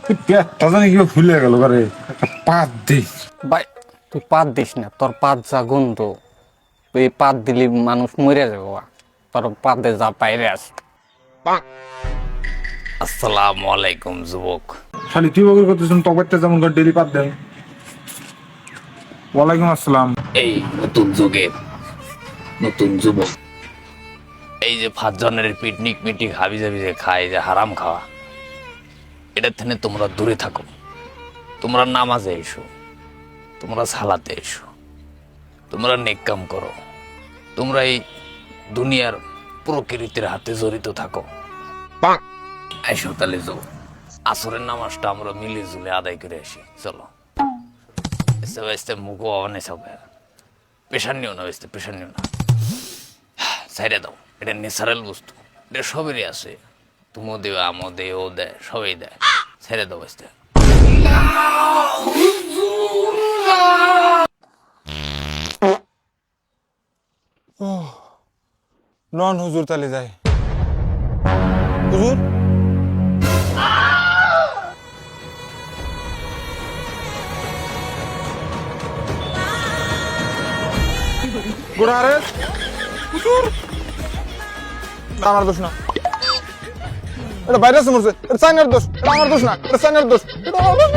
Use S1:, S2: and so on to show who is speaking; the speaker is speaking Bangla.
S1: পেটটা জানি কি ফুলে গেল করে পাত দি
S2: ভাই তুই পাত দিস না, তোর পাত যা গন্ধ, তুই পাত দিলি মানুষ মরে যাবো। তোর পাতে যা বাইরে আস। আসসালামু আলাইকুম যুবক।
S1: খালি তুই বগর করতেছেন টকবারটা যেমন করে ডেলি পাত দেন। ওয়ালাইকুম আসসালাম।
S2: এই নতুন যুগের নতুন যুবক, এই যে 5 জনের পিকনিক মিটিং হাবি জাবি যে খায়, যে হারাম খাওয়া, এটার থেকে তোমরা দূরে থাকো। তোমরা নামাজে এসো, তোমরা সালাতে এসো, তোমরা নেক কাম করো, তোমরা এই দুনিয়ার প্রকৃতির হাতে জড়িত থাকো। এসো তাহলে যাও, আসরের নামাজটা আমরা মিলে জুলে আদায় করে আসি। চলো মুখো অনেক হবে, প্রেশার নিও না, প্রেশার নিও না, সাইডে দাও। এটা ন্যাচারাল বস্তু, এটা সবেরই আছে। তুমিও দেবে, আমও দেয়, ও দেয়, সবাই দেয়। ছেড়ে দাও বুঝতে।
S3: নন হুজুর তালে যায়। হুজুর গুড়ারে হুজুর, আমার দোষ না, এটা ভাইরাস মরছে, এটা চাইনার দোষ, এটা আমার দোষ না, এটা চাইনার দোষ, এটা আমার দোষ।